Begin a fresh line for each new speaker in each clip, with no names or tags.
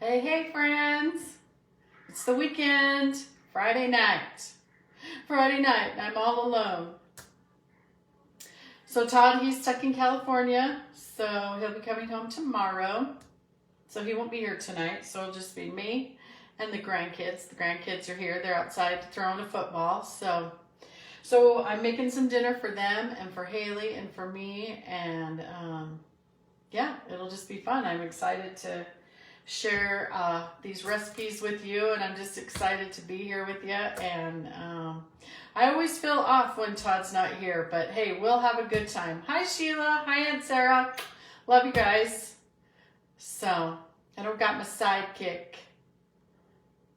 Hey, hey friends, it's the weekend, Friday night. Friday night, I'm all alone. So Todd, he's stuck in California, so he'll be coming home tomorrow. So he won't be here tonight, so it'll just be me and the grandkids. The grandkids are here, they're outside throwing a football. So I'm making some dinner for them and for Haley and for me, and yeah, it'll just be fun. I'm excited to share these recipes with you, and I'm just excited to be here with you. And I always feel off when Todd's not here, but hey, we'll have a good time. Hi Sheila, hi Aunt Sarah, love you guys. So I don't got my sidekick,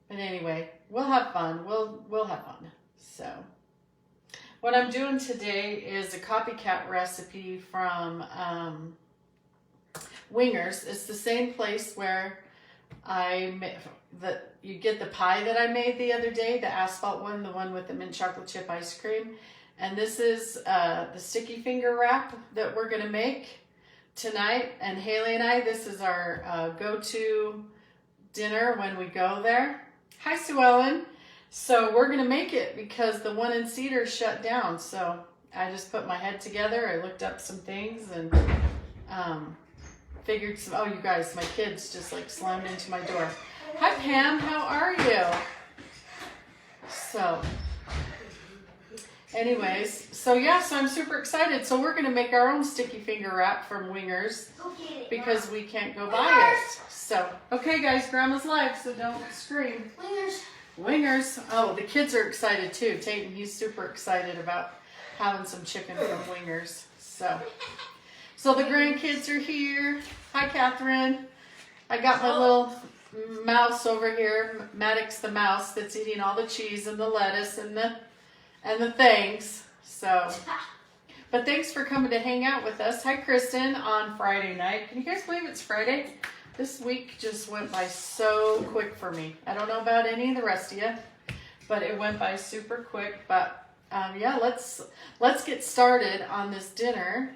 but anyway, we'll have fun. We'll have fun. So what I'm doing today is a Copycat recipe from Wingers. It's the same place where you get the pie that I made the other day, the asphalt one, the one with the mint chocolate chip ice cream. And this is the sticky finger wrap that we're gonna make tonight. And Haley and I, this is our go-to dinner when we go there. Hi Sue Ellen. So we're gonna make it because the one in Cedar shut down. So I just put my head together. I looked up some things and figured some, oh, you guys, my kids just like slammed into my door. Hi Pam, how are you? So anyways, so yeah, so I'm super excited. So we're gonna make our own sticky finger wrap from Wingers because we can't go buy it. So, okay guys, Grandma's live, so don't scream. Wingers. Oh, the kids are excited too. Tayton, he's super excited about having some chicken from Wingers. So the grandkids are here. Hi, Catherine. I got my little mouse over here, Maddox the mouse, that's eating all the cheese and the lettuce and the things. So, but thanks for coming to hang out with us. Hi, Kristen, on Friday night. Can you guys believe it's Friday? This week just went by so quick for me. I don't know about any of the rest of you, but it went by super quick. But yeah, let's get started on this dinner.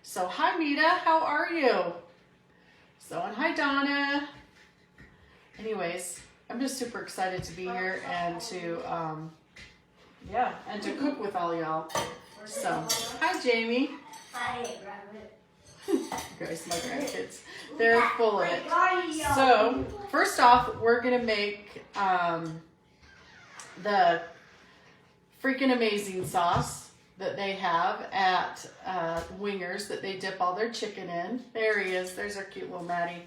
So hi Mita, how are you? So, and hi Donna. Anyways, I'm just super excited to be here and to yeah, and to cook with all y'all. So hi Jamie.
Hi,
You guys, my grandkids, they're full of it. So first off, we're gonna make the freaking amazing sauce that they have at Wingers that they dip all their chicken in. There he is. There's our cute little Maddie.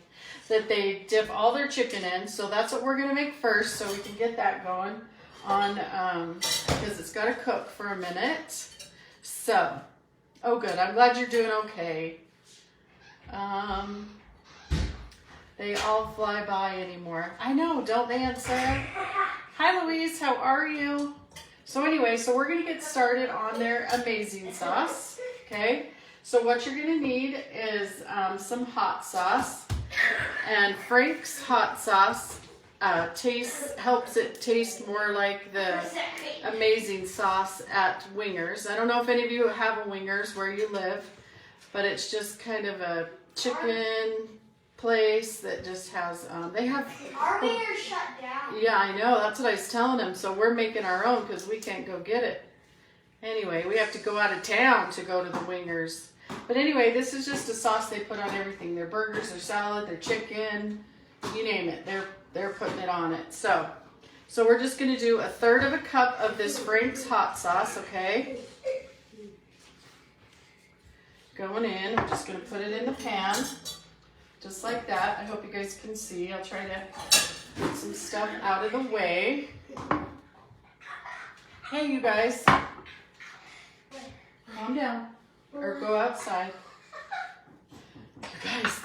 That they dip all their chicken in. So that's what we're going to make first, so we can get that going on because it's got to cook for a minute. So, oh good. I'm glad you're doing okay. They all fly by anymore. I know, don't they, Aunt Sarah? Hi Louise, how are you? So anyway, so we're going to get started on their amazing sauce, okay? So what you're going to need is some hot sauce, and Frank's hot sauce helps it taste more like the amazing sauce at Wingers. I don't know if any of you have a Wingers where you live, but it's just kind of a chicken place that just has they have
our Wingers shut down.
Yeah, I know, that's what I was telling them. So we're making our own because we can't go get it. Anyway, we have to go out of town to go to the Wingers. But anyway, this is just a sauce they put on everything. Their burgers, their salad, their chicken, you name it, they're putting it on it. So we're just going to do 1/3 cup of this Frank's hot sauce, okay? Going in, I'm just going to put it in the pan. Just like that. I hope you guys can see. I'll try to get some stuff out of the way. Hey, you guys. Calm down. Or go outside. You guys,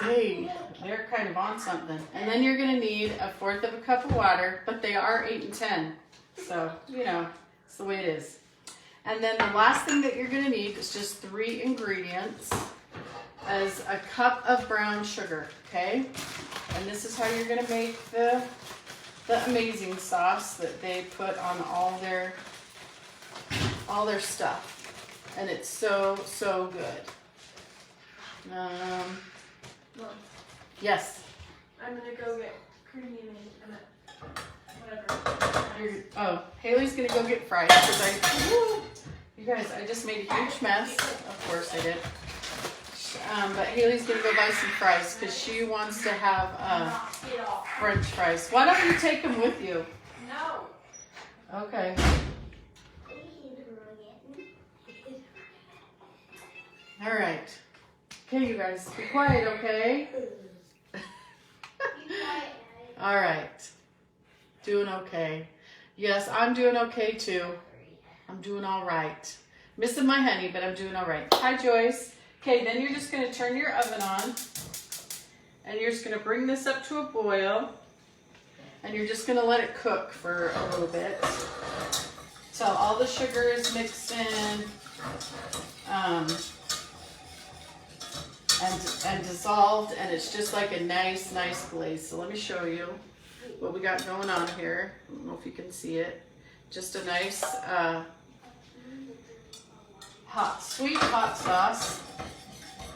they're kind of on something. And then you're going to need 1/4 cup of water, but they are 8 and 10. So, you know, it's the way it is. And then the last thing that you're going to need is just 3 ingredients. As a cup of brown sugar, okay? And this is how you're gonna make the amazing sauce that they put on all their stuff. And it's so good. Yes. I'm gonna go get creamy and whatever. Oh, Haley's gonna go get fries because you guys, I just made a huge mess. Of course I did. But Haley's gonna go buy some fries because she wants to have French fries. Why don't you take them with you? No. Okay. All right. Okay, you guys, be quiet, okay? All right. Doing okay. Yes, I'm doing okay too. I'm doing all right. Missing my honey, but I'm doing all right. Hi, Joyce. Okay, then you're just going to turn your oven on. And you're just going to bring this up to a boil. And you're just going to let it cook for a little bit. Till all the sugar is mixed in. And dissolved, and it's just like a nice glaze. So let me show you what we got going on here. I don't know if you can see it. Just a nice sweet hot sauce.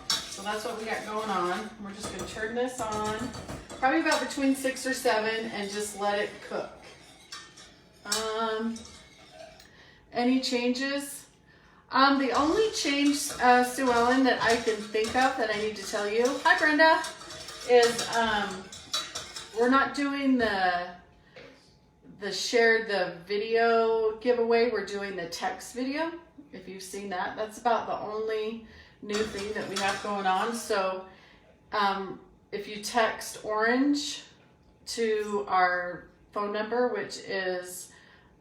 So that's what we got going on. We're just gonna turn this on, probably about between 6 or 7, and just let it cook. Any changes? The only change, Sue Ellen, that I can think of that I need to tell you, hi Brenda, is we're not doing the video giveaway. We're doing the text video. If you've seen that, that's about the only new thing that we have going on. So if you text orange to our phone number, which is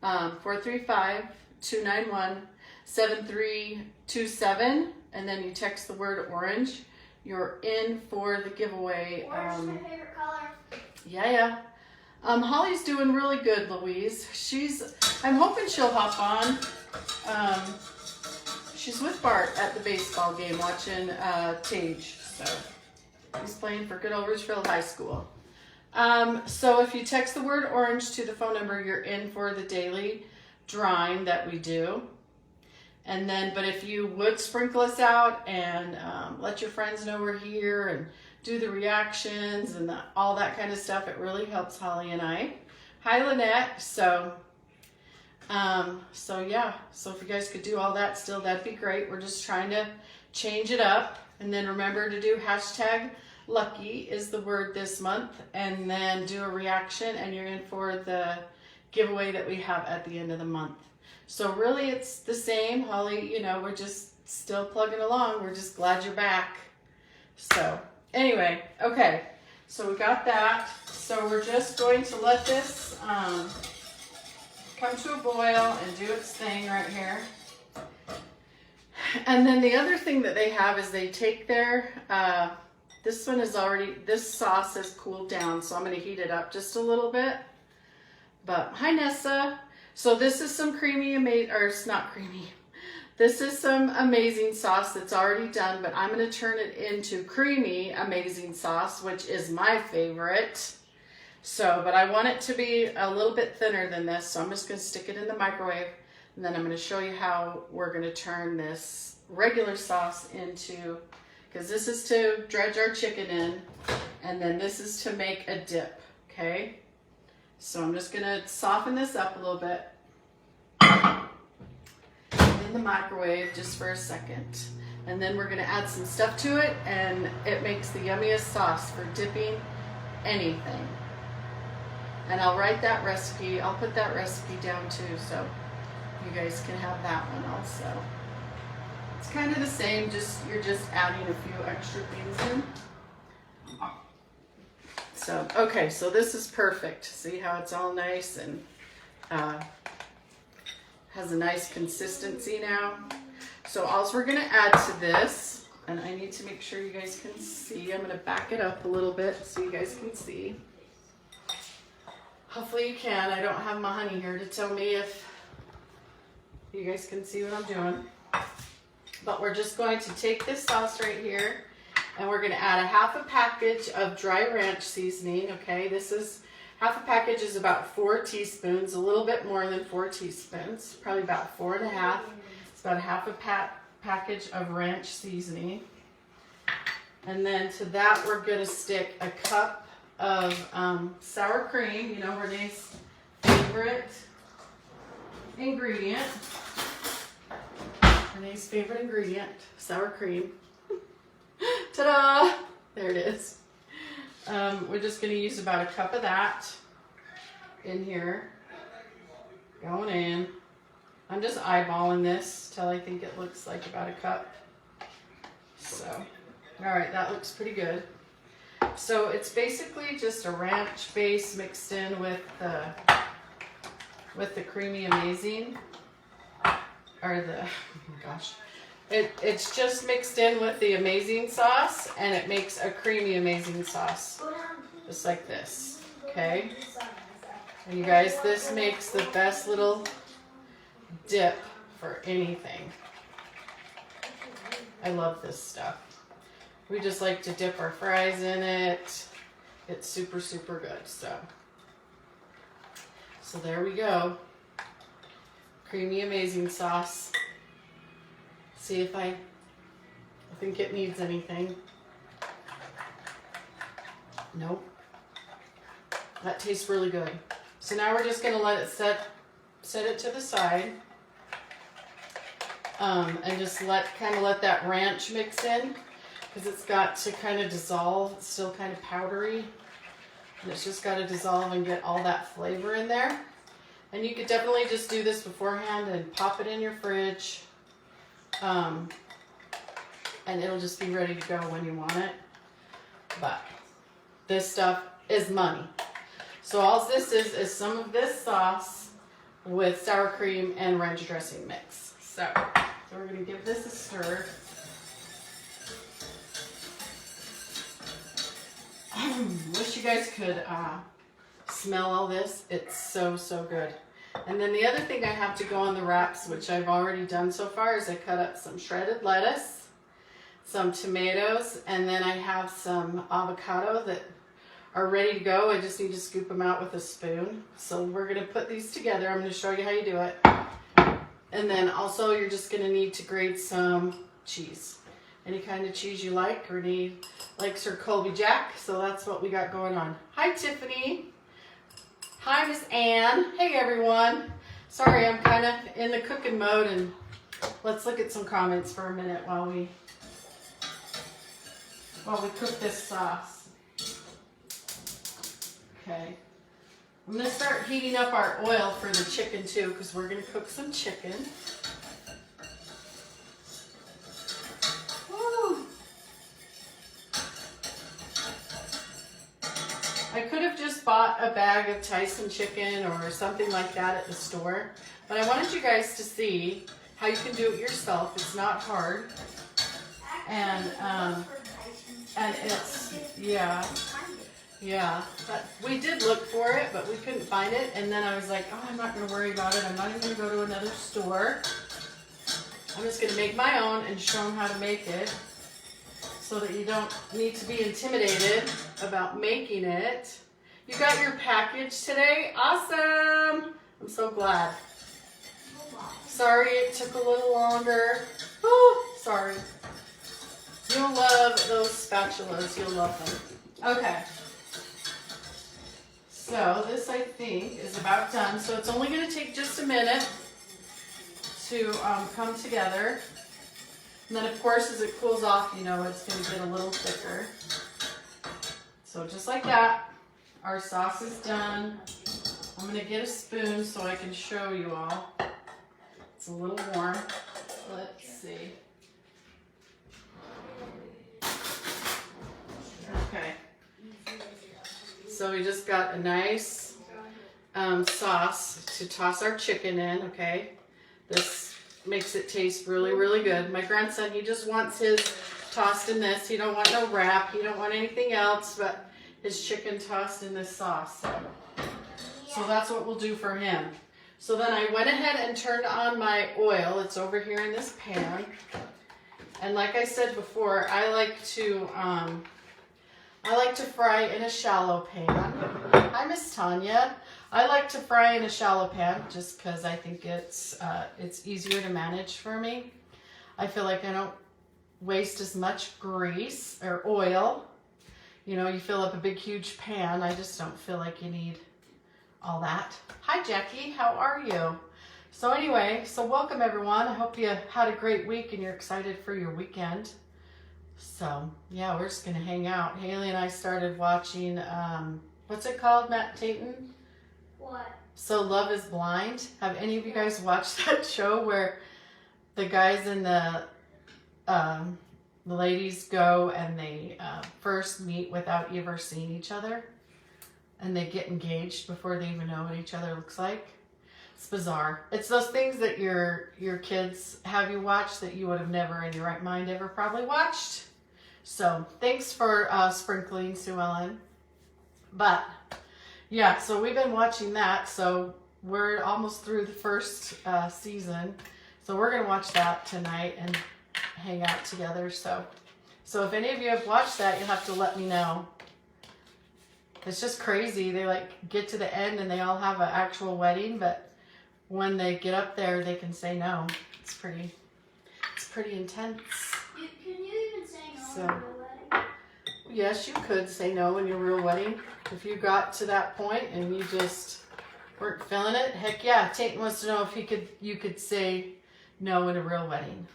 435-291-7327, and then you text the word orange, you're in for the giveaway.
Orange is my favorite color.
Yeah. Holly's doing really good, Louise. I'm hoping she'll hop on. She's with Bart at the baseball game watching Tage. So he's playing for good old Ridgefield High School. So if you text the word orange to the phone number, you're in for the daily drawing that we do. And then, but if you would sprinkle us out and let your friends know we're here and do the reactions and all that kind of stuff, it really helps Holly and I. Hi, Lynette. So yeah, so if you guys could do all that still, that'd be great. We're just trying to change it up. And then remember to do hashtag lucky is the word this month, and then do a reaction, and you're in for the giveaway that we have at the end of the month. So really it's the same, Holly, we're just still plugging along. We're just glad you're back. So anyway, okay, so we got that. So we're just going to let this come to a boil and do its thing right here. And then the other thing that they have is they take their, this sauce has cooled down, so I'm going to heat it up just a little bit. But hi, Nessa. So this is some it's not creamy. This is some amazing sauce that's already done, but I'm going to turn it into creamy amazing sauce, which is my favorite. So, but I want it to be a little bit thinner than this, so I'm just going to stick it in the microwave, and then I'm going to show you how we're going to turn this regular sauce into, because this is to dredge our chicken in, and then this is to make a dip, okay? So I'm just going to soften this up a little bit in the microwave just for a second. And then we're going to add some stuff to it, and it makes the yummiest sauce for dipping anything. And I'll write that recipe. I'll put that recipe down too, so you guys can have that one also. It's kind of the same, you're just adding a few extra things in. So, okay, so this is perfect. See how it's all nice and has a nice consistency now. So all we're gonna add to this, and I need to make sure you guys can see. I'm gonna back it up a little bit so you guys can see. Hopefully you can. I don't have my honey here to tell me if you guys can see what I'm doing. But we're just going to take this sauce right here, and we're going to add a half a package of dry ranch seasoning, okay? This is, half a package is about 4 teaspoons, a little bit more than 4 teaspoons, probably about 4.5. It's about a half a package of ranch seasoning. And then to that, we're going to stick a cup of sour cream, you know, Renee's favorite ingredient. Renee's favorite ingredient, sour cream. Ta-da! There it is. We're just going to use about a cup of that in here. Going in. I'm just eyeballing this till I think it looks like about a cup. So, all right, that looks pretty good. So it's basically just a ranch base mixed in with the creamy amazing, or the, oh my gosh. It's just mixed in with the amazing sauce, and it makes a creamy amazing sauce. Just like this, okay? And you guys, this makes the best little dip for anything. I love this stuff. We just like to dip our fries in it. It's super, super good, so there we go. Creamy amazing sauce. See if I think it needs anything. Nope. That tastes really good. So now we're just gonna let it set it to the side. And just kind of let that ranch mix in, because it's got to kind of dissolve. It's still kind of powdery, and it's just got to dissolve and get all that flavor in there. And you could definitely just do this beforehand and pop it in your fridge, and it'll just be ready to go when you want it. But this stuff is money. So all this is some of this sauce with sour cream and ranch dressing mix. So we're going to give this a stir. Wish you guys could smell all this. It's so, so good. And then the other thing I have to go on the wraps, which I've already done so far, is I cut up some shredded lettuce, some tomatoes, and then I have some avocado that are ready to go. I just need to scoop them out with a spoon. So we're going to put these together. I'm going to show you how you do it. And then also you're just going to need to grate some cheese. Any kind of cheese you like. Renee likes her Colby Jack, so that's what we got going on. Hi, Tiffany. Hi, Miss Ann. Hey, everyone. Sorry, I'm kind of in the cooking mode, and let's look at some comments for a minute while we cook this sauce. Okay. I'm going to start heating up our oil for the chicken too, because we're going to cook some chicken. Woo. I could have just bought a bag of Tyson chicken or something like that at the store, but I wanted you guys to see how you can do it yourself. It's not hard. And it's, yeah, but we did look for it, but we couldn't find it. And then I was like, oh, I'm not going to worry about it. I'm not even going to go to another store. I'm just going to make my own and show them how to make it, so that you don't need to be intimidated about making it. You got your package today? Awesome! I'm so glad. Sorry it took a little longer. Oh, sorry. You'll love those spatulas. You'll love them. Okay. So this, I think, is about done. So it's only going to take just a minute to come together. And then, of course, as it cools off, you know, it's going to get a little thicker. So just like that, our sauce is done. I'm going to get a spoon so I can show you all. It's a little warm. Let's see. Okay. So we just got a nice sauce to toss our chicken in, okay? This makes it taste really, really good. My grandson, he just wants his tossed in this. He don't want no wrap. He don't want anything else but his chicken tossed in this sauce. So that's what we'll do for him. So then I went ahead and turned on my oil. It's over here in this pan. And like I said before, I like to fry in a shallow pan. Hi, Miss Tanya. I like to fry in a shallow pan just because I think it's easier to manage for me. I feel like I don't waste as much grease or oil. you know, you fill up a big, huge pan. I just don't feel like you need all that. Hi, Jackie. How are you? So anyway, so welcome everyone. I hope you had a great week and you're excited for your weekend. So yeah, we're just gonna hang out. Haley and I started watching, what's it called, Matt Tayton?
What?
So Love is Blind. Have any of you guys watched that show where the guys and the ladies go and they first meet without ever seeing each other, and they get engaged before they even know what each other looks like? It's bizarre. It's those things that your kids have you watch that you would have never in your right mind ever probably watched. So thanks for sprinkling, Sue Ellen. But yeah, so we've been watching that. So we're almost through the first season. So we're gonna watch that tonight and hang out together. So if any of you have watched that, you'll have to let me know. It's just crazy. They like get to the end and they all have an actual wedding, but when they get up there, they can say no. It's pretty intense.
Can you even say no in your wedding?
Yes, you could say no in your real wedding. If you got to that point and you just weren't feeling it, heck yeah. Tate wants to know if you could say no in a real wedding.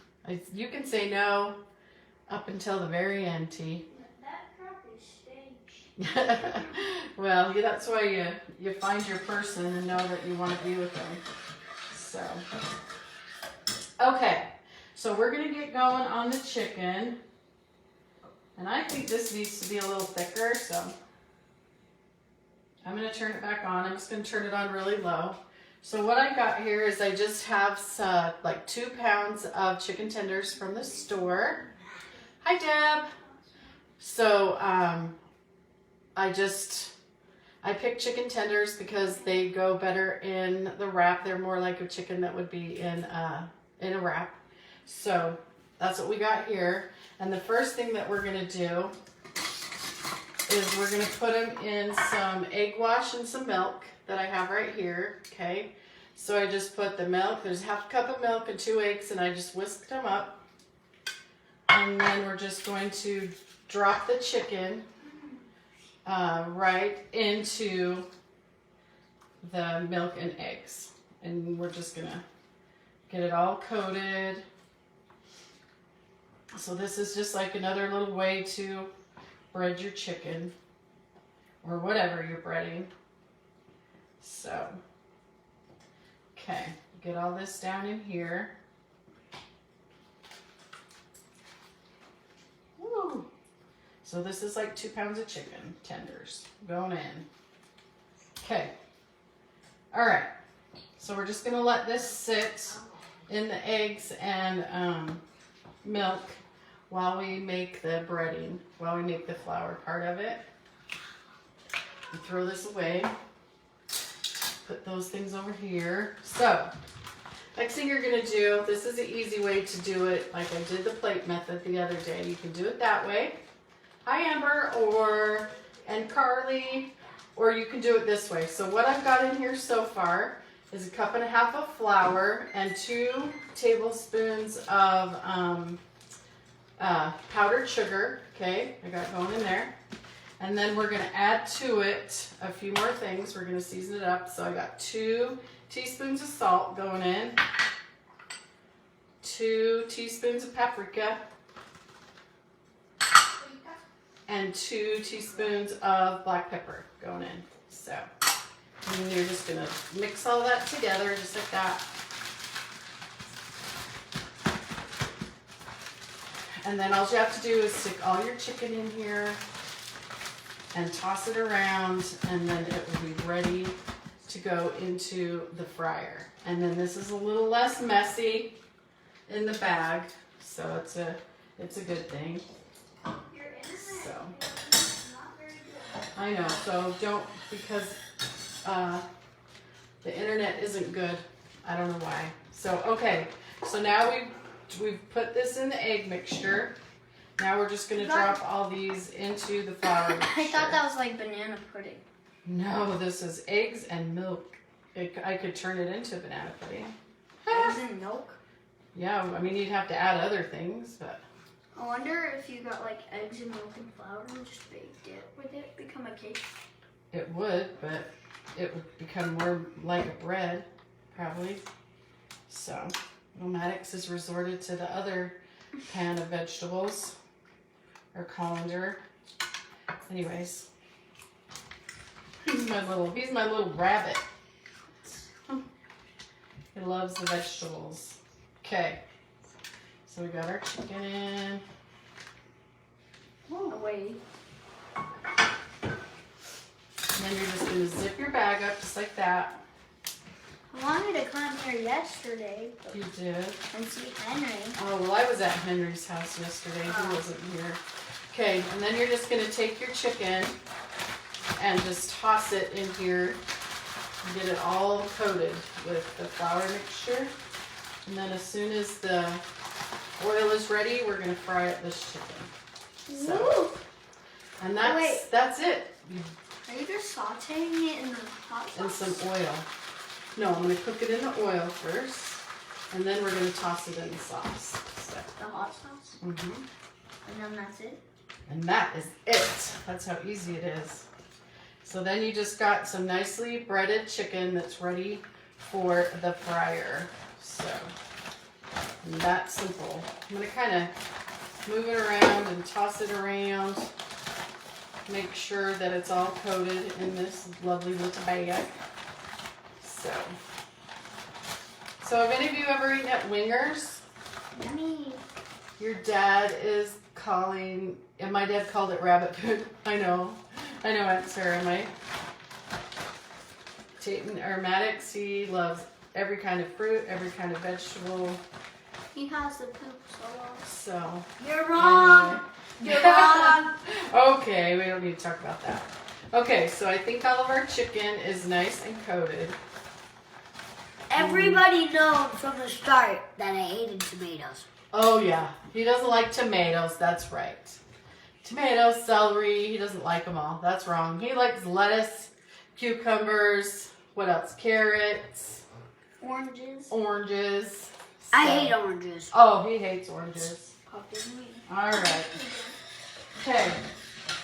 You can say no up until the very end, T.
That crap is staged.
Well, yeah, that's why you find your person and know that you want to be with them. So, okay. So we're going to get going on the chicken. And I think this needs to be a little thicker, so I'm going to turn it back on. I'm just going to turn it on really low. So what I got here is I just have like 2 pounds of chicken tenders from the store. Hi, Deb. So I picked chicken tenders because they go better in the wrap. They're more like a chicken that would be in a wrap. So that's what we got here. And the first thing that we're going to do is we're going to put them in some egg wash and some milk that I have right here. Okay. So I just put the milk. There's half a cup of milk and 2 eggs, and I just whisked them up. And then we're just going to drop the chicken right into the milk and eggs. And we're just going to get it all coated. So this is just like another little way to bread your chicken or whatever you're breading. So, okay, get all this down in here. Woo. So this is like 2 pounds of chicken tenders going in. Okay. All right. So we're just going to let this sit in the eggs and milk while we make the breading, while we make the flour part of it. And throw this away. Put those things over here. So, next thing you're going to do, this is an easy way to do it like I did the plate method the other day. You can do it that way. Hi, Amber, and Carly, or you can do it this way. So what I've got in here so far is 1.5 cups of flour and 2 tablespoons of powdered sugar. Okay, I got going in there. And then we're going to add to it a few more things. We're going to season it up. So I got 2 teaspoons of salt going in, 2 teaspoons of paprika, and 2 teaspoons of black pepper going in. So, and you're just going to mix all that together just like that. And then all you have to do is stick all your chicken in here and toss it around, and then it will be ready to go into the fryer. And then this is a little less messy in the bag, so it's a good thing. So I know, so don't, because the internet isn't good. I don't know why. So okay, so now we've put this in the egg mixture. Now we're just going to drop all these into the flour mixture.
I thought that was like banana pudding.
No, this is eggs and milk. I could turn it into banana pudding.
Eggs and milk?
Yeah, I mean, you'd have to add other things, but...
I wonder if you got like eggs and milk and flour and just baked it, would it become a cake?
It would, but it would become more like a bread, probably. So, Maddox has resorted to the other pan of vegetables, or colander. Anyways, he's my little rabbit. He loves the vegetables. Okay, so we got our chicken in.
Oh, wait.
And then you're just gonna zip your bag up just like that.
I wanted to come here yesterday.
You did.
And see Henry.
Oh, well, I was at Henry's house yesterday. He wasn't here. Okay, and then you're just gonna take your chicken and just toss it in here and get it all coated with the flour mixture. And then as soon as the oil is ready, we're gonna fry up this chicken. So, and that's it.
Are you just sauteing it in the hot sauce?
And some oil. No, I'm gonna cook it in the oil first, and then we're gonna toss it in the sauce. So.
The hot sauce?
Mm-hmm.
And then that's it?
And that is it. That's how easy it is. So then you just got some nicely breaded chicken that's ready for the fryer. So, and that's simple. I'm gonna kind of move it around and toss it around. Make sure that it's all coated in this lovely little bag. So have any of you ever eaten at Wingers?
Yummy.
Your dad is calling, and my dad called it rabbit food. I know, Aunt Sarah, my Maddox, he loves every kind of fruit, every kind of vegetable.
He has the poop sauce.
So.
You're wrong.
Anyway.
You're wrong.
Okay, we don't need to talk about that. Okay, so I think all of our chicken is nice and coated.
Everybody knows from the start that I hated tomatoes.
Oh yeah, he doesn't like tomatoes, that's right. Tomatoes, celery, he doesn't like them all. That's wrong. He likes lettuce, cucumbers, what else? Carrots. Oranges.
I hate oranges.
Oh, he hates oranges.
Me.
All right. Okay,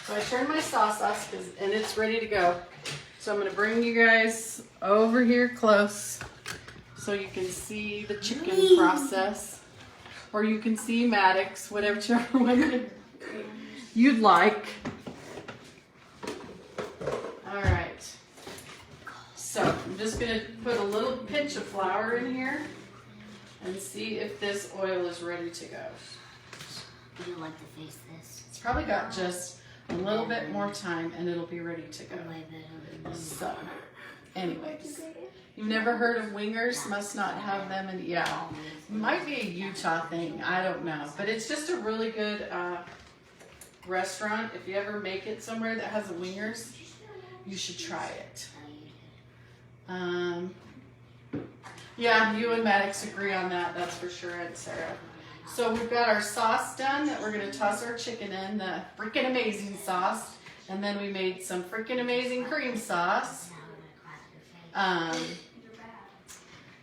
so I turned my sauce off and it's ready to go. So I'm gonna bring you guys over here close so you can see the chicken process. Or you can see Maddox, whichever one you'd like. All right. So I'm just gonna put a little pinch of flour in here and see if this oil is ready to go.
Would you like to face this?
It's probably got just a little bit more time and it'll be ready to go. So, anyways, you've never heard of Wingers? Must not have them, and yeah, it might be a Utah thing. I don't know, but it's just a really good restaurant. If you ever make it somewhere that has a Wingers, you should try it. Yeah, you and Maddox agree on that. That's for sure, Aunt Sarah. So we've got our sauce done that we're going to toss our chicken in, the freaking amazing sauce. And then we made some freaking amazing cream sauce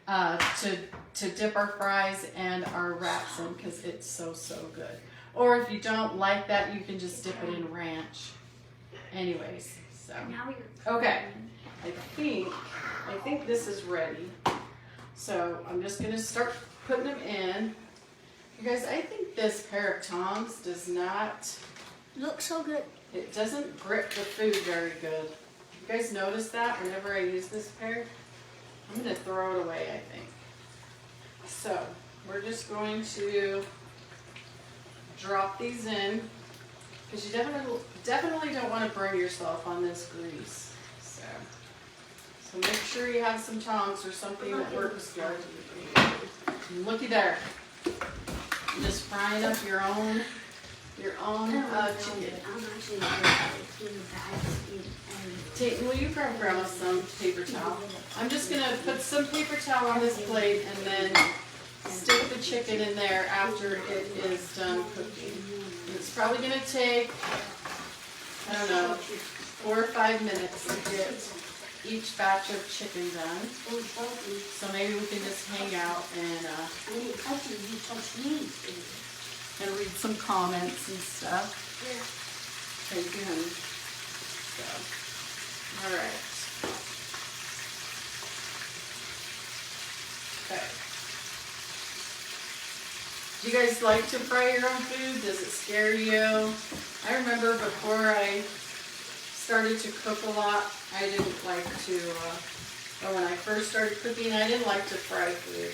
to dip our fries and our wraps in because it's so good. Or if you don't like that, you can just dip it in ranch. Anyways, so okay, I think this is ready. So I'm just going to start putting them in. You guys, I think this pair of tongs does not
look so good.
It doesn't grip the food very good. You guys notice that whenever I use this pair? I'm going to throw it away, I think. So we're just going to drop these in because you definitely don't want to burn yourself on this grease. So make sure you have some tongs or something that works good. Looky there. You're just frying up your own chicken. Tayton, will you grab Grandma some paper towel? I'm just going to put some paper towel on this plate and then stick the chicken in there after it is done cooking. It's probably going to take, I don't know, 4 or 5 minutes to get each batch of chicken done. So maybe we can just hang out and and read some comments and stuff.
Yeah.
Thank you, honey. So, all right. Okay. Do you guys like to fry your own food? Does it scare you? I remember before I started to cook a lot, I didn't like to, or when I first started cooking, I didn't like to fry food.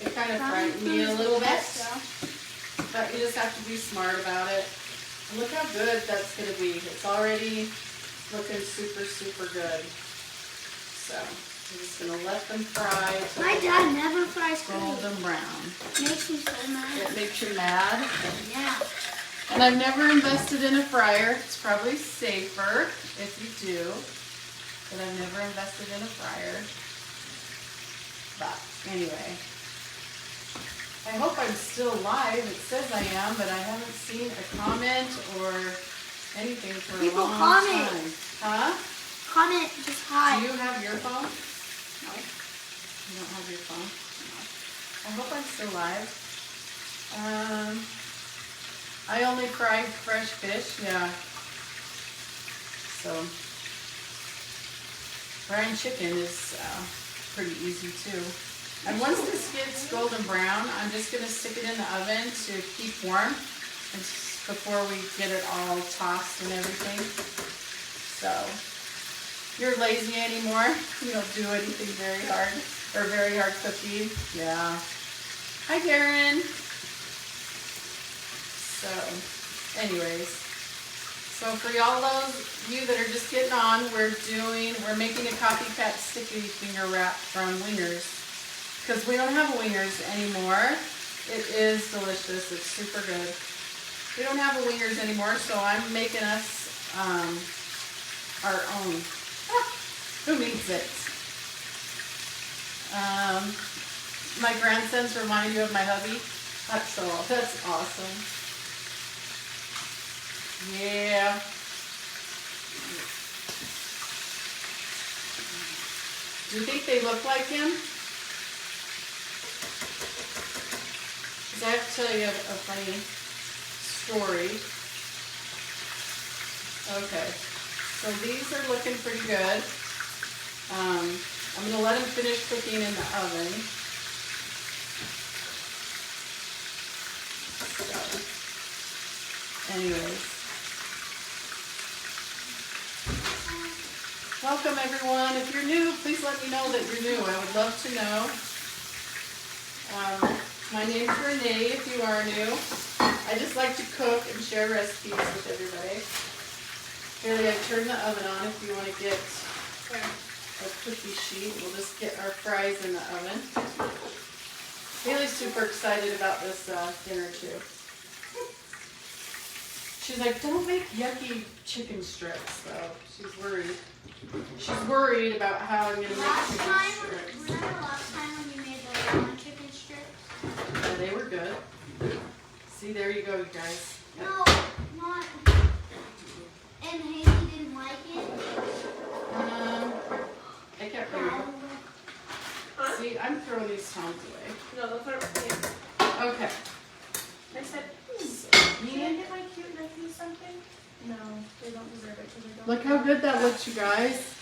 It kind of frightened me a little bit, but you just have to be smart about it. And look how good that's going to be. It's already looking super, super good. So, I'm just going to let them fry.
My dad never fries food.
Golden brown.
Makes me so mad.
It makes you mad?
Yeah.
And I've never invested in a fryer. It's probably safer if you do. But I've never invested in a fryer. But anyway. I hope I'm still live. It says I am, but I haven't seen a comment or anything for a long time. Huh?
Comment, just hi.
Do you have your phone? No. You don't have your phone? No. I hope I'm still live. I only fry fresh fish, yeah. So, frying chicken is pretty easy too. And once this gets golden brown, I'm just going to stick it in the oven to keep warm and before we get it all tossed and everything. So, you're lazy anymore? You don't do anything very hard or very hard cooking? Yeah. Hi, Darren. So, anyways. So for y'all those you that are just getting on, we're making a Copycat sticky finger wrap from Wingers. Because we don't have Wingers anymore. It is delicious. It's super good. We don't have a Wingers anymore, so I'm making us our own. Who needs it? My grandsons remind you of my hubby. That's awesome. Yeah. Do you think they look like him? Because I have to tell you a funny story. Okay. So these are looking pretty good. I'm going to let them finish cooking in the oven. So, anyways. Welcome everyone. If you're new, please let me know that you're new. I would love to know. My name's Renee if you are new. I just like to cook and share recipes with everybody. Haley, I turned the oven on if you want to get a cookie sheet. We'll just get our fries in the oven. Haley's super excited about this dinner too. She's like, don't make yucky chicken strips, though. She's worried. She's worried about how I'm going to make chicken strips.
Remember last time when you made the lemon chicken strips?
Yeah, they were good. See, there you go, you guys.
No, not. And Haley didn't like it?
I can't remember. See, I'm throwing these tongs away.
No, those aren't.
Okay.
I said, can I get my cute nephew something? No, they don't deserve it because they don't.
Look how good that looks, you guys.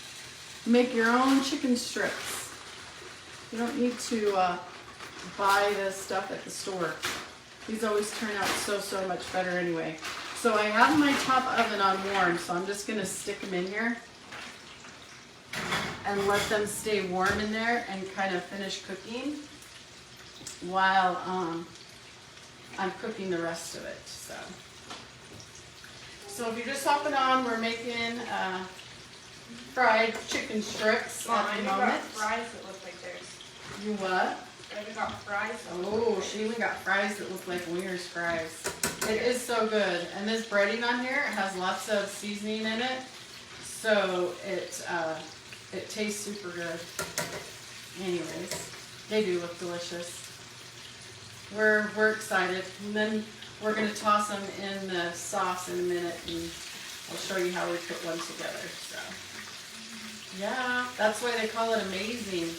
Make your own chicken strips. You don't need to buy this stuff at the store. These always turn out so much better anyway. So I have my top oven on warm, so I'm just going to stick them in here and let them stay warm in there and kind of finish cooking while I'm cooking the rest of it. So if you're just hopping on, we're making fried chicken strips at the moment.
Got fries that look like theirs.
You what?
I even got fries.
Oh, she even got fries that look like Wingers fries. It is so good. And this breading on here has lots of seasoning in it, so it tastes super good. Anyways, they do look delicious. We're excited. And then we're going to toss them in the sauce in a minute, and I'll show you how we put one together. So, yeah, that's why they call it amazing.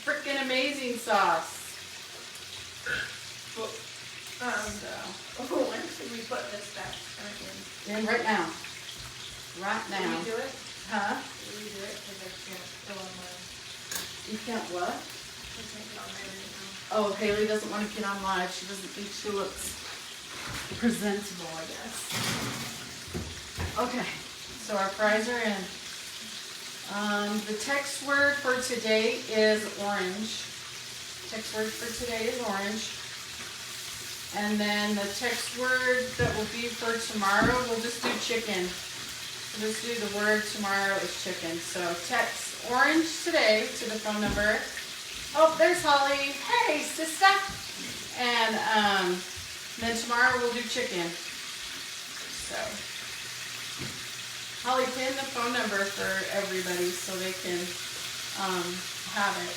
Freaking amazing sauce.
When should we put this back in?
In right now. Right
Can
now.
we do it?
Huh?
Can we do it? Because I can't go on mine.
You can't what?
I can't get on there right now.
Oh, Haley doesn't want to get on live. She doesn't think she looks presentable, I guess. Okay, so our fries are in. The text word for today is orange. Text word for today is orange. And then the text word that will be for tomorrow, we'll just do chicken. We'll just do the word tomorrow is chicken. So text orange today to the phone number. Oh, there's Holly. Hey, sister. And then tomorrow we'll do chicken. So Holly, pin the phone number for everybody so they can have it.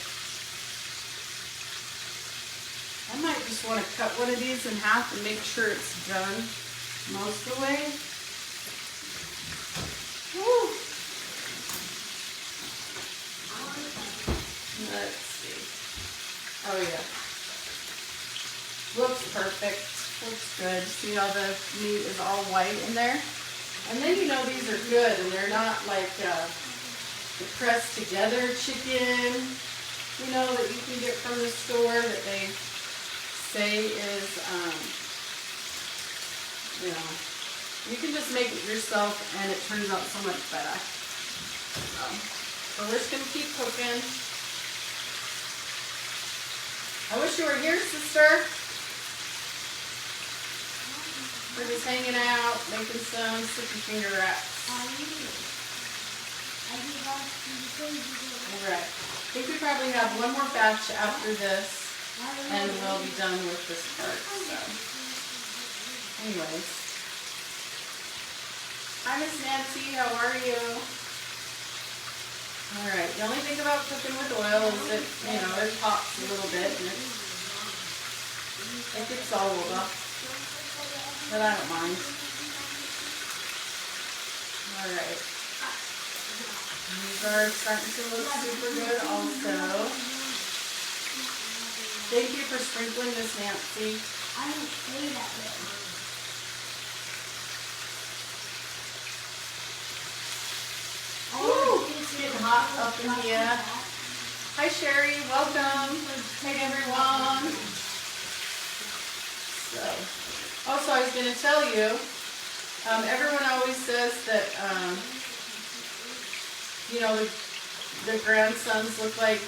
I might just want to cut one of these in half and make sure it's done most of the way. Woo. Let's see. Oh yeah. Looks perfect. Looks good. See how the meat is all white in there? And then you know these are good and they're not like the pressed together chicken, you know, that you can get from the store that they say is, you know, you can just make it yourself and it turns out so much better. So we're just going to keep cooking. I wish you were here, sister. We're just hanging out, making some sticky finger wraps. Alright. I think we probably have one more batch after this. And we'll be done with this part, so. Anyways. Hi, Miss Nancy, how are you? Alright, the only thing about cooking with oil is that, you know, it pops a little bit and it gets all over. But I don't mind. Alright. These are starting to look super good also. Thank you for sprinkling this, Nancy.
I didn't say that yet.
Oh, it's getting hot up in here. Hi, Sherry. Welcome. Hey, everyone. Also, I was going to tell you, everyone always says that, you know, the grandsons look like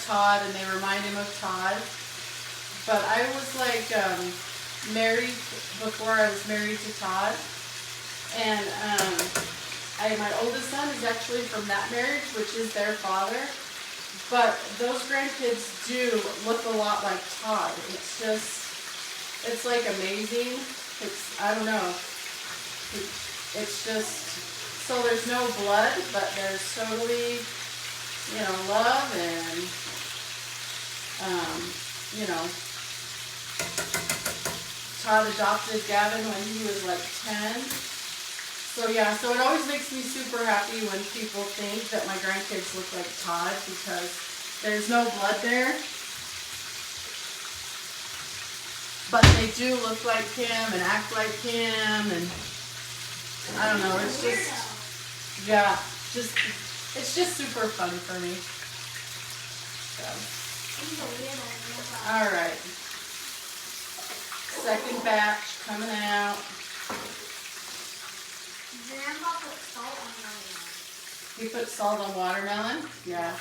Todd, and they remind him of Todd. But I was like married before I was married to Todd, and my oldest son is actually from that marriage, which is their father. But those grandkids do look a lot like Todd. It's just, it's like amazing. I don't know. It's just, so there's no blood, but there's totally, you know, love and, you know, Todd adopted Gavin when he was like 10. So yeah, so it always makes me super happy when people think that my grandkids look like Todd because there's no blood there. But they do look like him and act like him, and I don't know, it's just, yeah, it's just super fun for me. So. Alright. Second batch coming out.
Grandpa put salt on watermelon.
He put salt on watermelon? Yeah,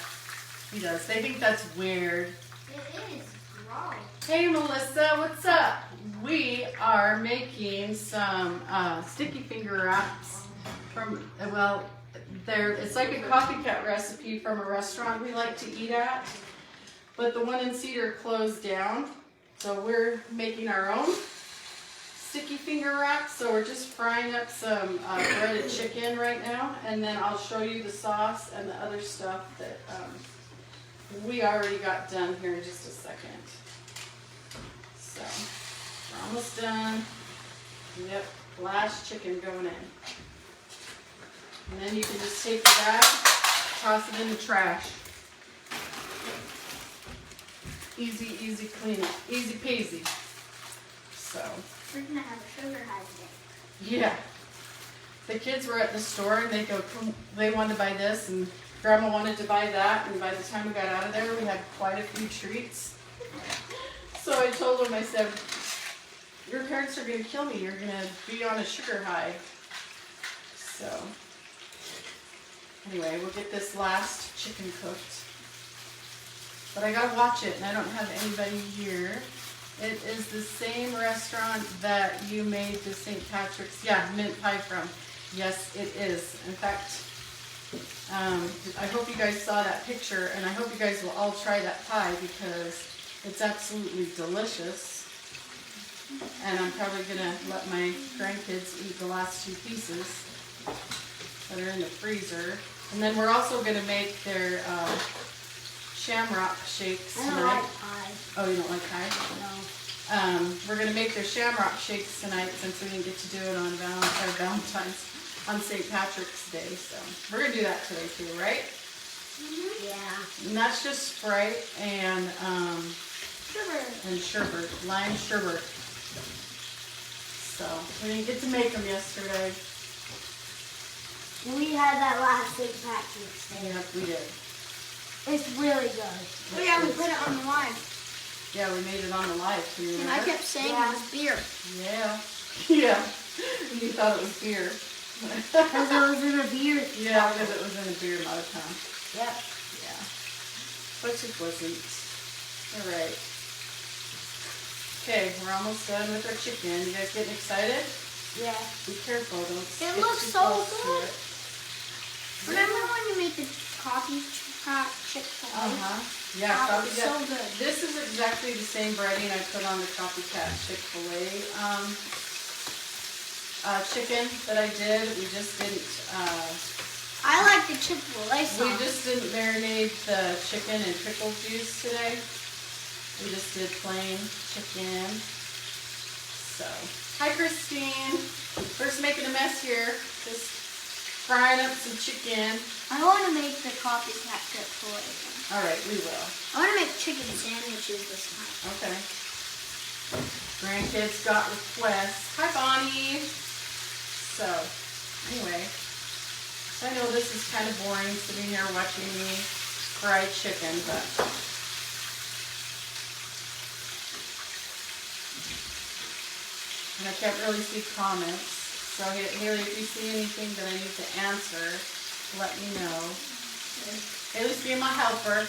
he does. They think that's weird.
It is gross.
Hey Melissa, what's up? We are making some sticky finger wraps from, well, it's like a Copycat recipe from a restaurant we like to eat at, but the one in Cedar closed down, so we're making our own sticky finger wraps. So we're just frying up some breaded chicken right now, and then I'll show you the sauce and the other stuff that we already got done here in just a second. So we're almost done. Yep, last chicken going in. And then you can just take the bag, toss it in the trash. Easy, easy cleanup. Easy peasy. So.
We're gonna have a sugar high today.
Yeah. The kids were at the store and they go, they wanted to buy this and Grandma wanted to buy that, and by the time we got out of there we had quite a few treats. So I told them, I said, your parents are going to kill me. You're going to be on a sugar high. So anyway, we'll get this last chicken cooked. But I got to watch it and I don't have anybody here. It is the same restaurant that you made the St. Patrick's, mint pie from. Yes, it is. In fact, I hope you guys saw that picture, and I hope you guys will all try that pie because it's absolutely delicious. And I'm probably going to let my grandkids eat the last 2 pieces that are in the freezer. And then we're also going to make their shamrock shakes
I
tonight.
don't like pie.
Oh, you don't like pie?
No.
We're going to make their shamrock shakes tonight since we didn't get to do it on Valentine's, on St. Patrick's Day. So we're going to do that today too, right?
Mm-hmm.
Yeah.
And that's just Sprite and sherbet, lime sherbet. So we didn't get to make them yesterday.
We had that last St. Patrick's Day.
Yep, we did.
It's really good.
Oh yeah, we put it on the line.
Yeah, we made it on the live too.
And I kept saying it was beer.
Yeah. Yeah. You thought it was beer.
Because it was in a beer.
Yeah, because it was in a beer mug, huh?
Yep.
Yeah. But it wasn't. All right. Okay, we're almost done with our chicken. You guys getting excited?
Yeah.
Be careful, don't stick
looks
too
so
close to
good.
it.
Remember when you made the coffee Chick-fil-A?
Yeah,
That was
Copycat.
so good.
This is exactly the same breading I put on the Copycat Chick-fil-A chicken that I did. We just didn't.
I like the Chick-fil-A sauce.
We just didn't marinate the chicken in pickle juice today. We just did plain chicken. So, hi Christine. We're just making a mess here. Just frying up some chicken.
I want to make the Copycat Chick-fil-A.
All right, we will.
I want to make chicken sandwiches this time.
Okay. Grandkids got requests. Hi Bonnie. So, anyway. I know this is kind of boring sitting here watching me fry chicken, but and I can't really see comments. So Haley, if you see anything that I need to answer, let me know. Haley's being my helper.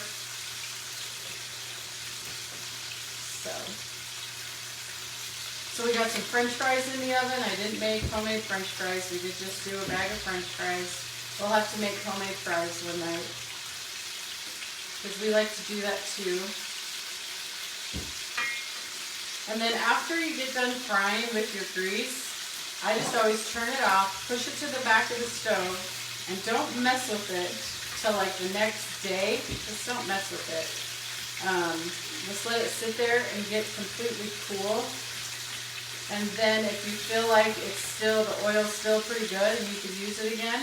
So we got some French fries in the oven. I didn't make homemade French fries. We did just do a bag of French fries. We'll have to make homemade fries one night because we like to do that too. And then after you get done frying with your grease, I just always turn it off, push it to the back of the stove, and don't mess with it till like the next day. Just don't mess with it. Just let it sit there and get completely cool. And then if you feel like the oil's still pretty good and you could use it again,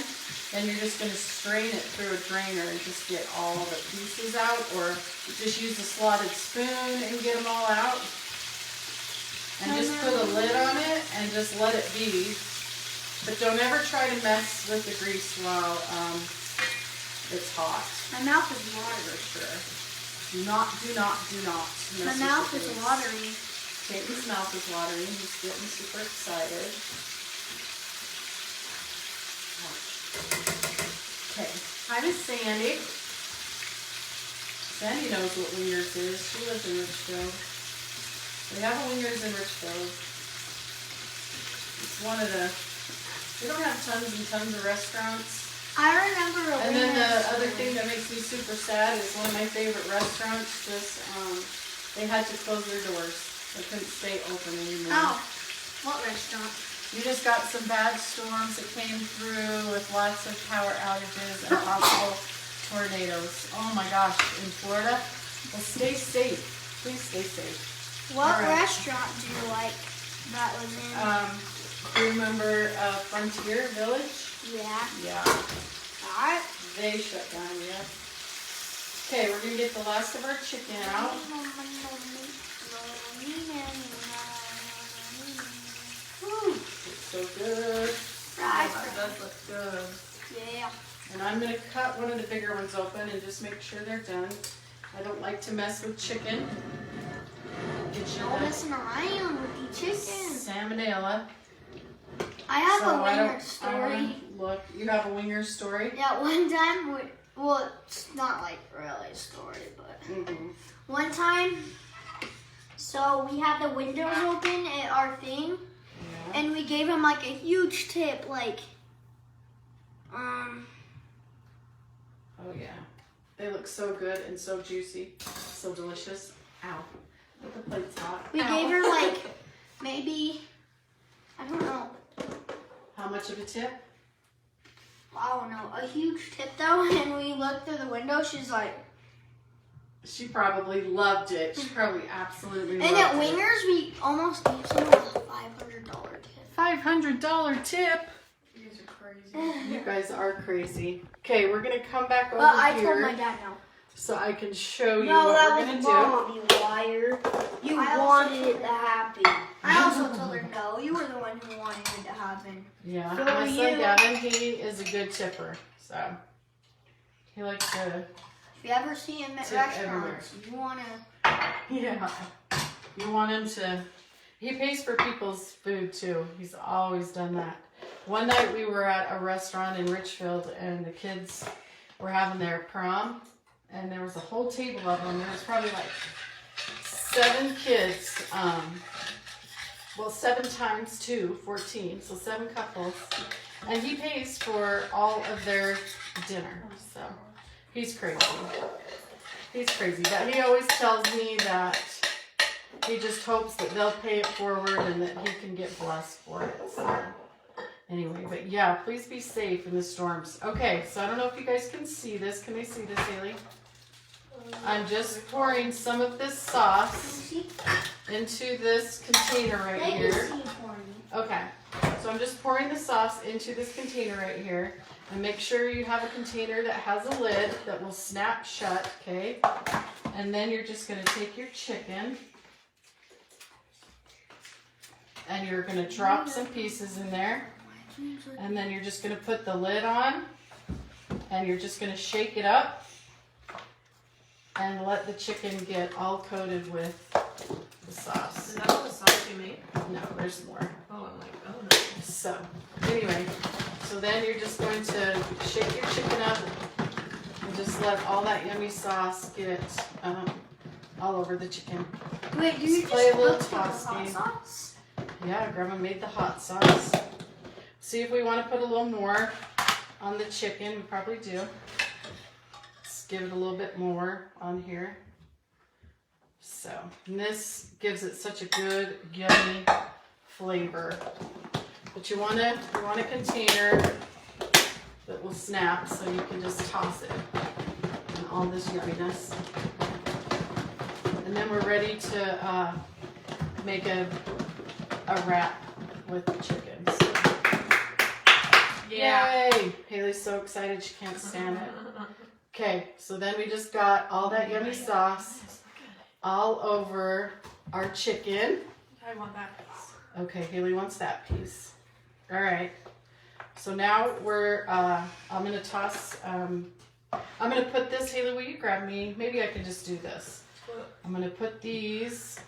then you're just going to strain it through a drainer and just get all the pieces out, or just use a slotted spoon and get them all out. And just put a lid on it and just let it be. But don't ever try to mess with the grease while it's hot.
My mouth is watering.
For sure. Do not mess
My
with
mouth
the
is
grease.
watering.
Peyton's mouth is watering. He's getting super excited. Okay, hi Miss Sandy. Sandy knows what Wingers is. She lives in Richfield. We have a Wingers in Richfield. It's one of the, we don't have tons and tons of restaurants.
I remember a
And then the
Wingers
other
story.
thing that makes me super sad is one of my favorite restaurants just, they had to close their doors. They couldn't stay open anymore.
Oh, what restaurant?
You just got some bad storms that came through with lots of power outages and possible tornadoes. Oh my gosh, in Florida? Well, stay safe. Please stay safe.
What
All right.
restaurant do you like that was in?
Do you remember Frontier Village?
Yeah.
Yeah.
Alright.
They shut down, yeah. Okay, we're going to get the last of our chicken out. So good.
Fries.
That does look good.
Yeah.
And I'm going to cut one of the bigger ones open and just make sure they're done. I don't like to mess with chicken. Get you
No
that
messing around with the chicken.
salmonella.
I have
So
a
I
winger
don't
story.
look. You have a winger story?
Yeah, one time, well, it's not like really a story, but one time, so we had the windows open at our thing, and we gave him like a huge tip, like,
Oh yeah. They look so good and so juicy. So delicious. Ow. But the plate's hot.
we gave her like, maybe, I don't know,
How much of a tip?
I don't know, a huge tip though, and we looked through the window, she's like,
She probably loved it. She probably absolutely
and
loved
at
it.
Wingers, we almost gave someone a $500 tip.
$500 tip.
You guys are crazy.
You guys are crazy. Okay, we're gonna come back over
But I
here
told my dad no.
so I can show you
No,
what
that
we're
was
gonna do.
Mom, you liar. You
I also
wanted it to happen.
I also told her no. You were the one who wanted it to happen.
Yeah,
So
my
are
son
you.
Gavin, he is a good tipper. So he likes to,
If you ever see him at
Tip
restaurants, you wanna.
yeah. You want him to, he pays for people's food too. He's always done that. One night we were at a restaurant in Richfield and the kids were having their prom and there was a whole table of them. There was probably like 7 kids. Well, 7 times 2, 14. So 7 couples. And he pays for all of their dinner. So he's crazy. He's crazy. But he always tells me that he just hopes that they'll pay it forward and that he can get blessed for it. So anyway, but yeah, please be safe in the storms. Okay, so I don't know if you guys can see this. Can they see this, Haley? I'm just pouring some of this sauce into this container right here. Okay, so I'm just pouring the sauce into this container right here. And make sure you have a container that has a lid that will snap shut, okay? And then you're just gonna take your chicken and you're gonna drop some pieces in there. And then you're just gonna put the lid on and you're just gonna shake it up and let the chicken get all coated with the sauce.
Is that all the sauce you made?
No, there's more.
Oh, I'm like, oh no.
So, anyway, so then you're just going to shake your chicken up and just let all that yummy sauce get all over the chicken.
Wait, do you
Just play a little
look for the
toss
hot
game.
sauce?
Yeah, Grandma made the hot sauce. See if we want to put a little more on the chicken. We probably do. Let's give it a little bit more on here. So, and this gives it such a good, yummy flavor. But you want a container that will snap so you can just toss it and all this yumminess. And then we're ready to make a wrap with the chickens.
Yeah.
Yay! Haley's so excited she can't stand it. Okay, so then we just got all that yummy sauce all over our chicken.
I want that piece.
Okay, Haley wants that piece. All right. So now we're, I'm going to toss, I'm going to put this, Haley, will you grab me? Maybe I can just do this. I'm going to put these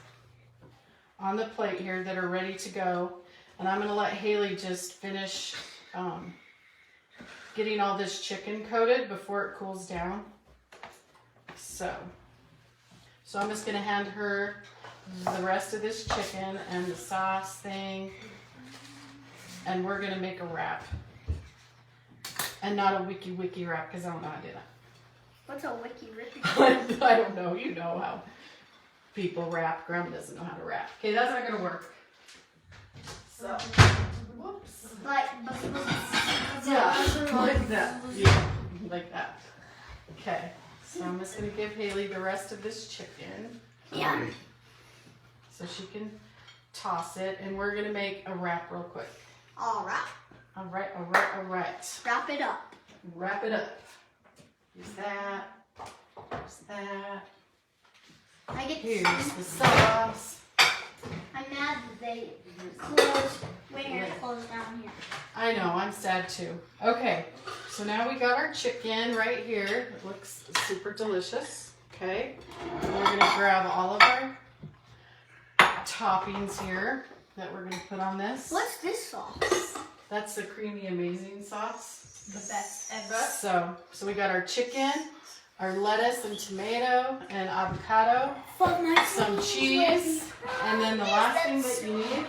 on the plate here that are ready to go. And I'm going to let Haley just finish getting all this chicken coated before it cools down. So I'm just going to hand her the rest of this chicken and the sauce thing. And we're going to make a wrap. And not a wiki wrap because I don't know how to do that.
What's a wiki rippy?
I don't know. You know how people wrap. Grandma doesn't know how to wrap. Okay, that's not going to work. So, whoops.
Like,
Yeah, like that. Yeah, like that. Okay, so I'm just going to give Haley the rest of this chicken.
yeah.
So she can toss it. And we're going to make a wrap real quick.
All right.
All right.
Wrap it up.
Wrap it up. Use that. Use that.
I get
Here's the sauce.
I I'm mad that they closed, Wingers closed down here.
I know, I'm sad too. Okay, so now we got our chicken right here. It looks super delicious. Okay, and we're gonna grab all of our toppings here that we're gonna put on this.
What's this sauce?
That's the creamy amazing sauce.
The best ever.
So we got our chicken, our lettuce and tomato and avocado, some cheese, and then the last thing that you need,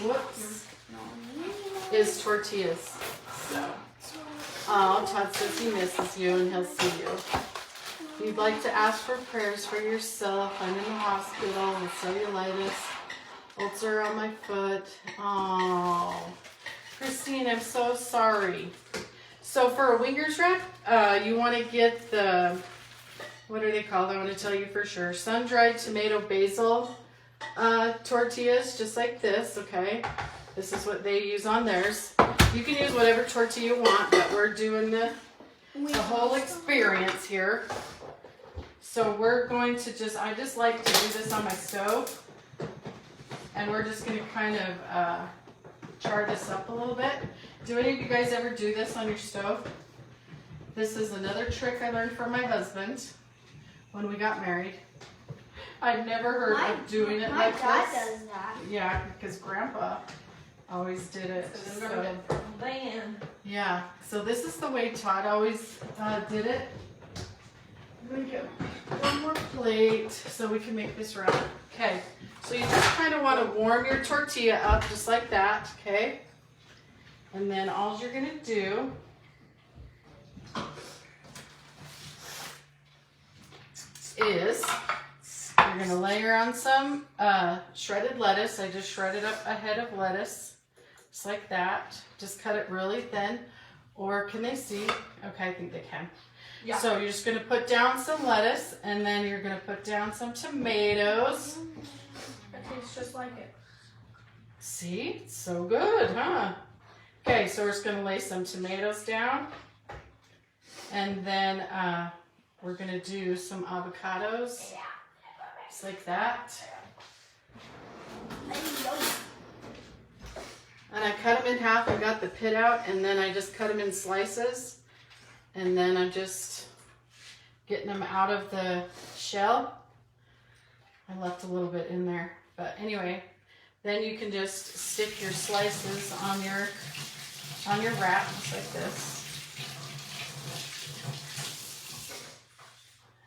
whoops, is tortillas. So, oh, Todd says he misses you and he'll see you. You'd like to ask for prayers for yourself. I'm in the hospital with cellulitis, ulcer on my foot. Oh, Christine, I'm so sorry. So for a wingers wrap, you want to get the, what are they called? I want to tell you for sure. Sun-dried tomato basil tortillas, just like this, okay? This is what they use on theirs. You can use whatever tortilla you want, but we're doing the whole experience here. So we're going to I just like to do this on my stove. And we're just going to kind of char this up a little bit. Do any of you guys ever do this on your stove? This is another trick I learned from my husband when we got married. I'd never heard of doing it like this.
My dad does that.
Yeah, because Grandpa always did it. So, yeah, so this is the way Todd always did it. I'm going to get one more plate so we can make this wrap. Okay, so you just kind of want to warm your tortilla up just like that, okay? And then all you're going to do is you're going to layer on some shredded lettuce. I just shredded up a head of lettuce, just like that. Just cut it really thin. Or can they see? Okay, I think they can. Yeah. So you're just going to put down some lettuce, and then you're going to put down some tomatoes.
It tastes just like it.
See? It's so good, huh? Okay, so we're just going to lay some tomatoes down. And then we're going to do some avocados. Just like that. And I cut them in half. I got the pit out, and then I just cut them in slices. And then I'm just getting them out of the shell. I left a little bit in there. But anyway, then you can just stick your slices on your wrap, just like this.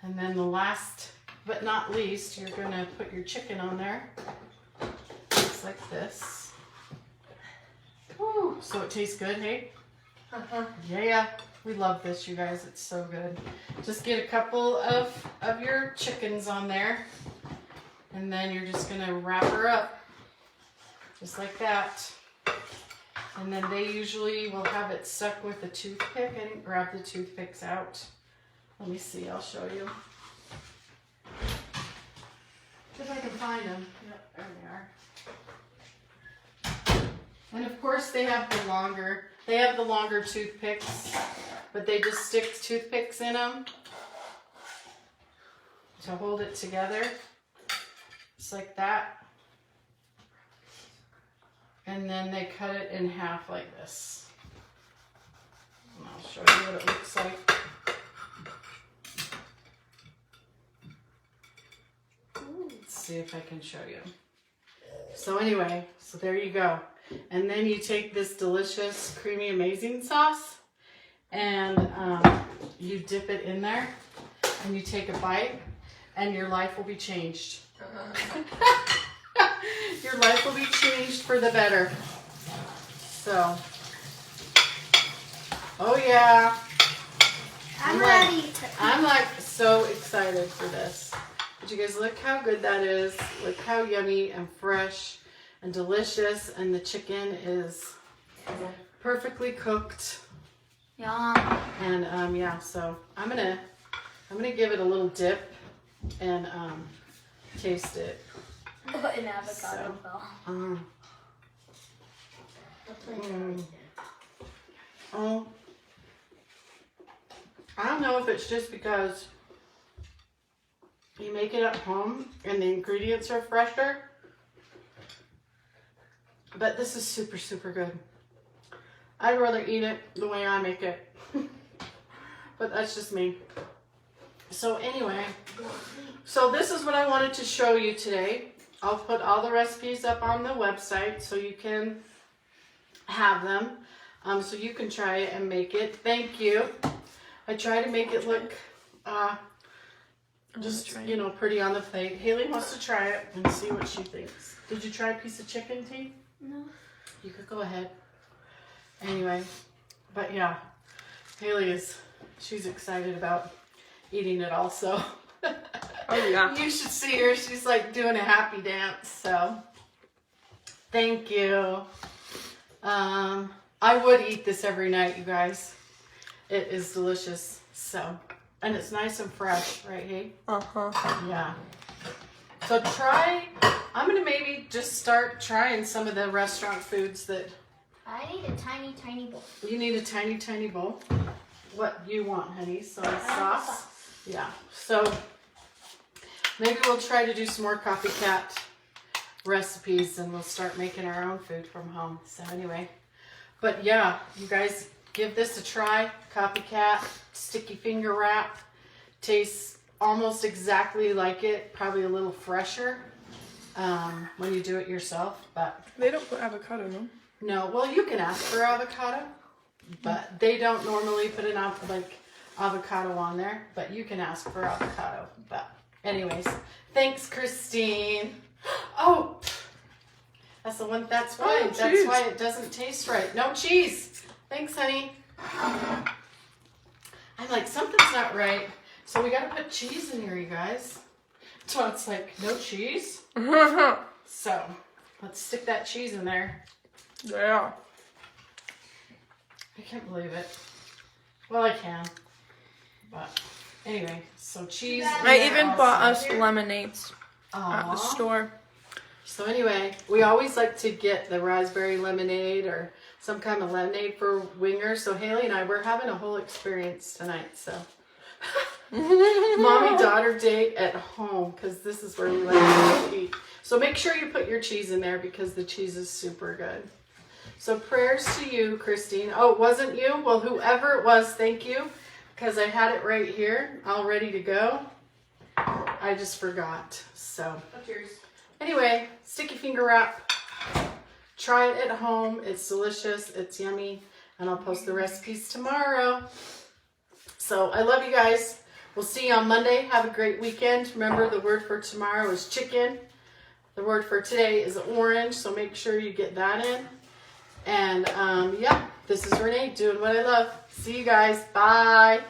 And then the last but not least, you're going to put your chicken on there, just like this. Woo, so it tastes good, hey? Yeah, we love this, you guys. It's so good. Just get a couple of your chickens on there, and then you're just going to wrap her up, just like that. And then they usually will have it stuck with a toothpick. I didn't grab the toothpicks out. Let me see, I'll show you. If I can find them. Yep, there they are. And of course they have the longer toothpicks, but they just stick toothpicks in them to hold it together, just like that. And then they cut it in half like this. And I'll show you what it looks like. Let's see if I can show you. So anyway, so there you go. And then you take this delicious, creamy, amazing sauce, and you dip it in there, and you take a bite, and your life will be changed. Your life will be changed for the better. So, oh yeah.
I'm ready.
I'm like so excited for this. But you guys, look how good that is. Look how yummy and fresh and delicious, and the chicken is perfectly cooked.
Yum.
And yeah, so I'm gonna give it a little dip and taste it.
Put an avocado though.
Oh, I don't know if it's just because, you make it at home and the ingredients are fresher. But this is super, super good. I'd rather eat it the way I make it. But that's just me. So anyway, so this is what I wanted to show you today. I'll put all the recipes up on the website so you can have them. So you can try it and make it. Thank you. I try to make it look just, you know, pretty on the plate. Haley wants to try it and see what she thinks. Did you try a piece of chicken, T?
No.
You could go ahead. Anyway, but yeah, Haley she's excited about eating it also.
Oh yeah.
You should see her. She's like doing a happy dance. So thank you. I would eat this every night, you guys. It is delicious. So, and it's nice and fresh, right, Hey?
Uh-huh.
Yeah. So I'm going to maybe just start trying some of the restaurant foods that...
I need a tiny, tiny bowl.
You need a tiny, tiny bowl. What do you want, honey? Soy sauce? Yeah. So maybe we'll try to do some more Copycat recipes and we'll start making our own food from home. So anyway, but yeah, you guys give this a try. Copycat sticky finger wrap. Tastes almost exactly like it, probably a little fresher when you do it yourself. But
They don't put avocado, no?
no, well, you can ask for avocado, but they don't normally put an avocado on there, but you can ask for avocado. But anyways, thanks, Christine. Oh, that's the one. That's why.
Oh,
that's why it doesn't taste right. No cheese. Thanks, honey. I'm like, something's not right. So we got to put cheese in here, you guys. So it's like, no cheese. So let's stick that cheese in there.
Yeah.
I can't believe it. Well, I can. But anyway, so cheese.
I even bought us lemonades at the
Aww.
store.
So anyway, we always like to get the raspberry lemonade or some kind of lemonade for wingers. So Haley and I, we're having a whole experience tonight. So mommy-daughter date at home because this is where we like to eat. So make sure you put your cheese in there because the cheese is super good. So prayers to you, Christine. Oh, it wasn't you? Well, whoever it was, thank you. Because I had it right here, all ready to go. I just forgot. So
What's yours?
anyway, sticky finger wrap. Try it at home. It's delicious. It's yummy. And I'll post the recipes tomorrow. So I love you guys. We'll see you on Monday. Have a great weekend. Remember, the word for tomorrow is chicken. The word for today is orange. So make sure you get that in. And yeah, this is Renee doing what I love. See you guys. Bye.